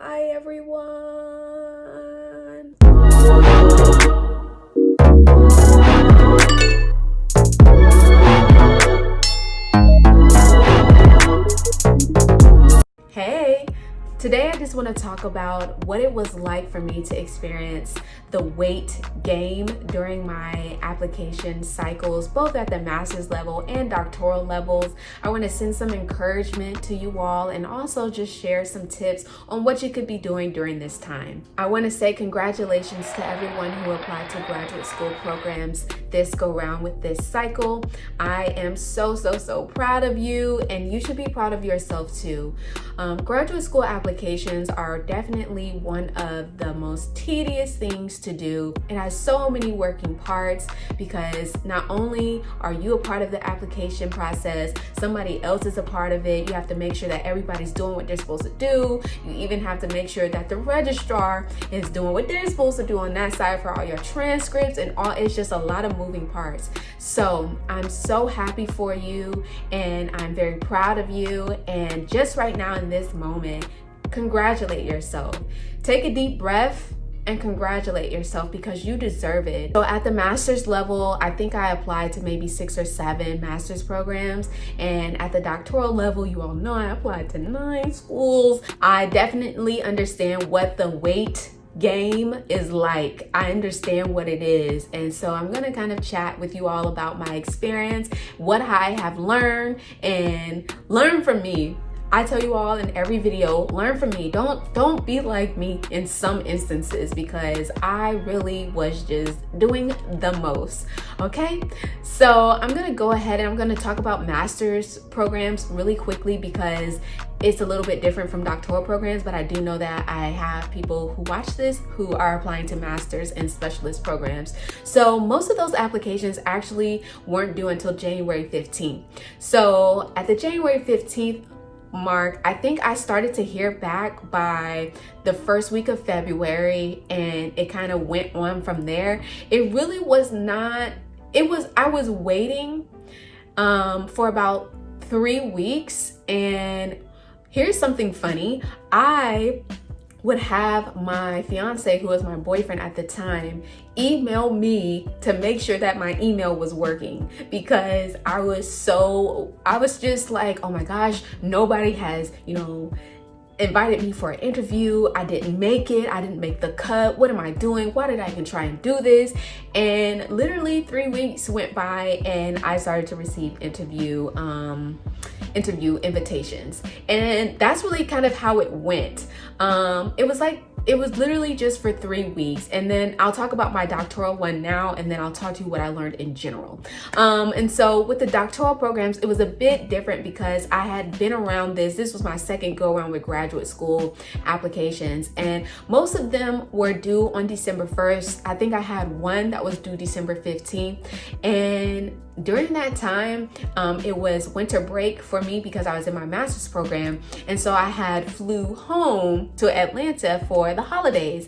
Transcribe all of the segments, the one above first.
Hi everyone. Hey, today I just want to talk about what it was like for me to experience the weight game during my application cycles, both at the master's level and doctoral levels. I want to send some encouragement to you all and also just share some tips on what you could be doing during this time. I want to say congratulations to everyone who applied to graduate school programs this go round with this cycle. I am so proud of you, and you should be proud of yourself too. Graduate school applications are definitely one of the most tedious things to do. It has so many working parts because not only are you a part of the application process, somebody else is a part of it. You have to make sure that everybody's doing what they're supposed to do. You even have to make sure that the registrar is doing what they're supposed to do on that side for all your transcripts and all. It's just a lot of moving parts. So I'm so happy for you and I'm very proud of you. And just right now in this moment, congratulate yourself. Take a deep breath and congratulate yourself because you deserve it. So at the master's level, I think I applied to maybe 6 or 7 master's programs. And at the doctoral level, you all know I applied to 9 schools. I definitely understand what the weight game is like. I understand what it is. And so I'm gonna kind of chat with you all about my experience, what I have learned, and learn from me. I tell you all in every video, learn from me. Don't be like me in some instances because I really was just doing the most. Okay, so I'm gonna go ahead and I'm gonna talk about master's programs really quickly because it's a little bit different from doctoral programs, but I do know that I have people who watch this who are applying to master's and specialist programs. So most of those applications actually weren't due until January 15th. So at the January 15th mark, I think I started to hear back by the first week of February, and it kind of went on from there. It really was not, I was waiting for about 3 weeks. And here's something funny. I would have my fiance, who was my boyfriend at the time, email me to make sure that my email was working because I was just like, oh my gosh, nobody has, invited me for an interview. I didn't make it. I didn't make the cut. What am I doing? Why did I even try and do this? And literally 3 weeks went by and I started to receive interview invitations. And that's really kind of how it went. It was literally just for 3 weeks. And then I'll talk about my doctoral one now, and then I'll talk to you what I learned in general. And so with the doctoral programs, it was a bit different because I had been around this. This was my second go around with graduate school applications, and most of them were due on December 1st. I think I had one that was due December 15th. And during that time, it was winter break for me because I was in my master's program. And so I had flew home to Atlanta for the holidays.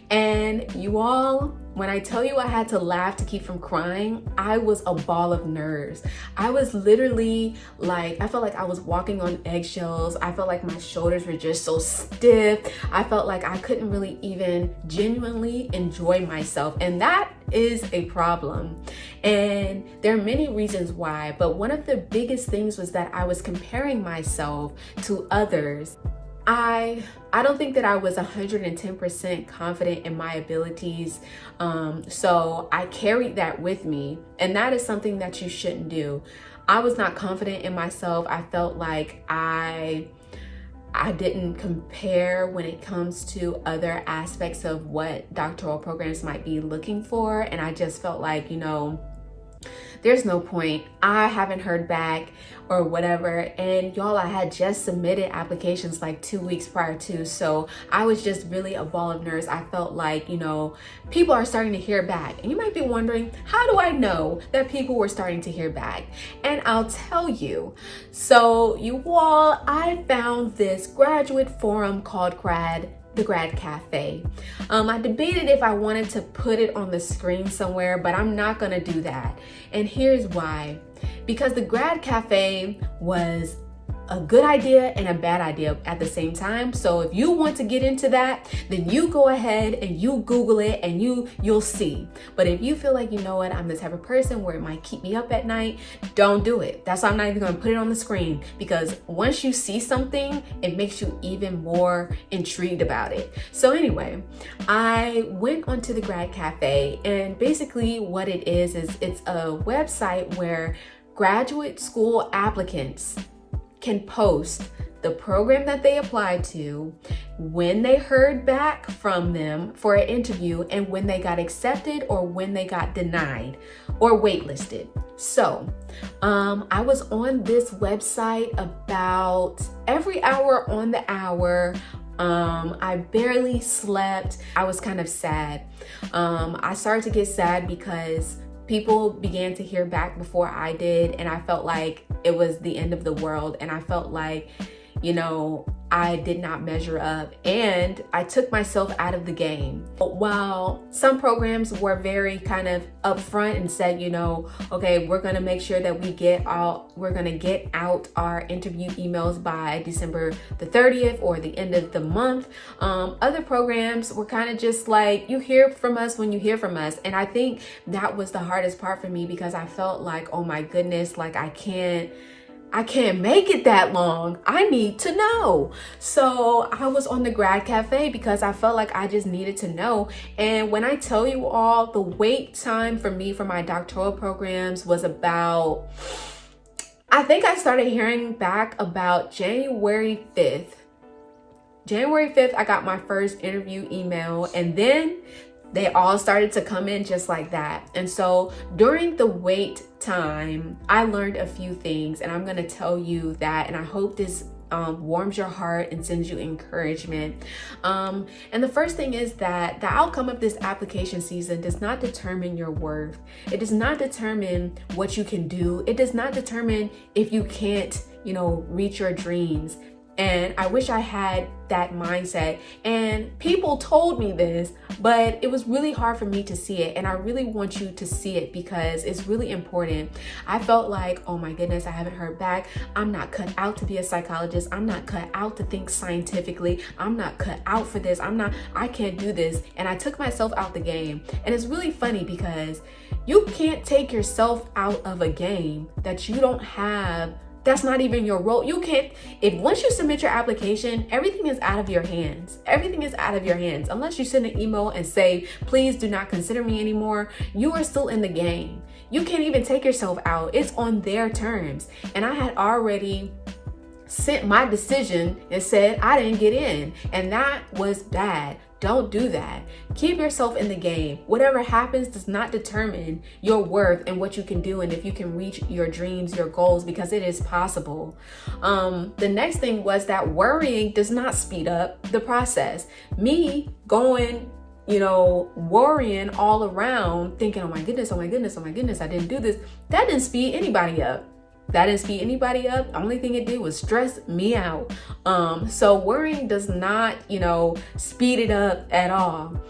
And you all, when I tell you I had to laugh to keep from crying, I was a ball of nerves. I was literally like, I felt like I was walking on eggshells. I felt like my shoulders were just so stiff. I felt like I couldn't really even genuinely enjoy myself. And that is a problem. And there are many reasons why, but one of the biggest things was that I was comparing myself to others. I don't think that I was 110% confident in my abilities. So I carried that with me, and that is something that you shouldn't do. I was not confident in myself. I felt like I didn't compare when it comes to other aspects of what doctoral programs might be looking for. And I just felt like, there's no point. I haven't heard back or whatever. And y'all, I had just submitted applications like 2 weeks prior to, so I was just really a ball of nerves. I felt like, people are starting to hear back. And you might be wondering, how do I know that people were starting to hear back? And I'll tell you. So you all, I found this graduate forum called the Grad Cafe. I debated if I wanted to put it on the screen somewhere, but I'm not gonna do that. And here's why. Because the Grad Cafe was a good idea and a bad idea at the same time. So if you want to get into that, then you go ahead and you Google it and you'll see. But if you feel like, you know what, I'm the type of person where it might keep me up at night, don't do it. That's why I'm not even gonna put it on the screen, because once you see something, it makes you even more intrigued about it. So anyway, I went onto the Grad Cafe, and basically what it is it's a website where graduate school applicants can post the program that they applied to, when they heard back from them for an interview, and when they got accepted or when they got denied or waitlisted. So I was on this website about every hour on the hour. I barely slept. I was kind of sad. I started to get sad because people began to hear back before I did, and I felt like it was the end of the world, and I felt like, you know, I did not measure up, and I took myself out of the game. While some programs were very kind of upfront and said, you know, okay, we're gonna make sure that we're gonna get out our interview emails by December the 30th or the end of the month. Other programs were kind of just like, you hear from us when you hear from us. And I think that was the hardest part for me, because I felt like, oh my goodness, like I can't make it that long. I need to know. So I was on the Grad Cafe because I felt like I just needed to know. And when I tell you all, the wait time for me for my doctoral programs was about, I think I started hearing back about January 5th. January 5th, I got my first interview email, and then they all started to come in just like that. And so during the wait time, I learned a few things, and I'm going to tell you that, and I hope this warms your heart and sends you encouragement. And the first thing is that the outcome of this application season does not determine your worth. It does not determine what you can do. It does not determine if you can't, you know, reach your dreams. And I wish I had that mindset. And people told me this, but it was really hard for me to see it. And I really want you to see it because it's really important. I felt like, oh my goodness, I haven't heard back. I'm not cut out to be a psychologist. I'm not cut out to think scientifically. I'm not cut out for this. I can't do this. And I took myself out the game. And it's really funny because you can't take yourself out of a game that you don't have. That's not even your role. You can't, if once you submit your application, everything is out of your hands. Everything is out of your hands. Unless you send an email and say, please do not consider me anymore, you are still in the game. You can't even take yourself out. It's on their terms. And I had already sent my decision and said I didn't get in. And that was bad. Don't do that. Keep yourself in the game. Whatever happens does not determine your worth and what you can do and if you can reach your dreams, your goals, because it is possible. The next thing was that worrying does not speed up the process. Me going, you know, worrying all around, thinking, oh my goodness, I didn't do this. That didn't speed anybody up. The only thing it did was stress me out. So worrying does not, you know, speed it up at all.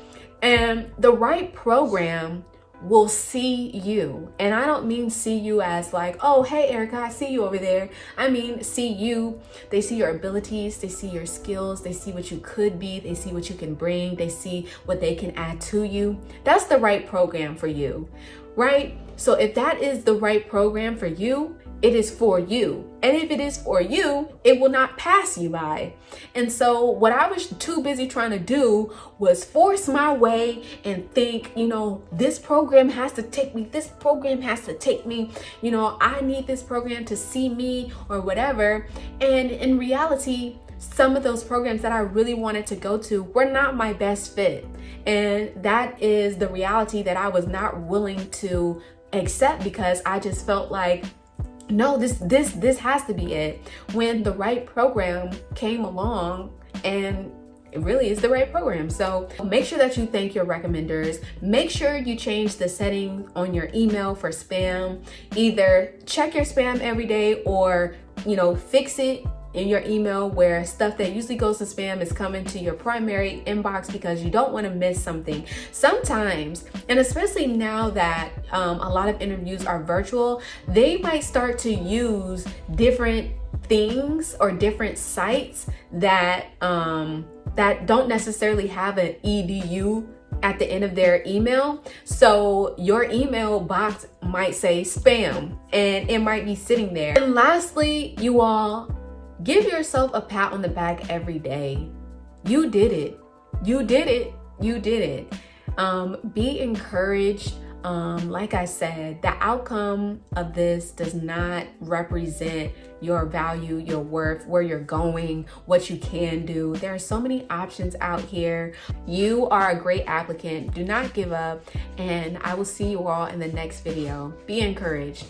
And the right program will see you. And I don't mean see you as like, oh, hey, Erica, I see you over there. I mean, see you. They see your abilities. They see your skills. They see what you could be. They see what you can bring. They see what they can add to you. That's the right program for you, right? So if that is the right program for you, it is for you. And if it is for you, it will not pass you by. And so what I was too busy trying to do was force my way and think, you know, this program has to take me. This program has to take me. You know, I need this program to see me or whatever. And in reality, some of those programs that I really wanted to go to were not my best fit. And that is the reality that I was not willing to accept, because I just felt like, no, this has to be it. When the right program came along, and it really is the right program. So make sure that you thank your recommenders. Make sure you change the setting on your email for spam. Either check your spam every day, or, you know, fix it in your email where stuff that usually goes to spam is coming to your primary inbox, because you don't want to miss something. Sometimes, and especially now that a lot of interviews are virtual, they might start to use different things or different sites that that don't necessarily have an edu at the end of their email. So your email box might say spam and it might be sitting there. And lastly, you all, give yourself a pat on the back every day. You did it. You did it. You did it. Be encouraged. Like I said, the outcome of this does not represent your value, your worth, where you're going, what you can do. There are so many options out here. You are a great applicant. Do not give up. And I will see you all in the next video. Be encouraged.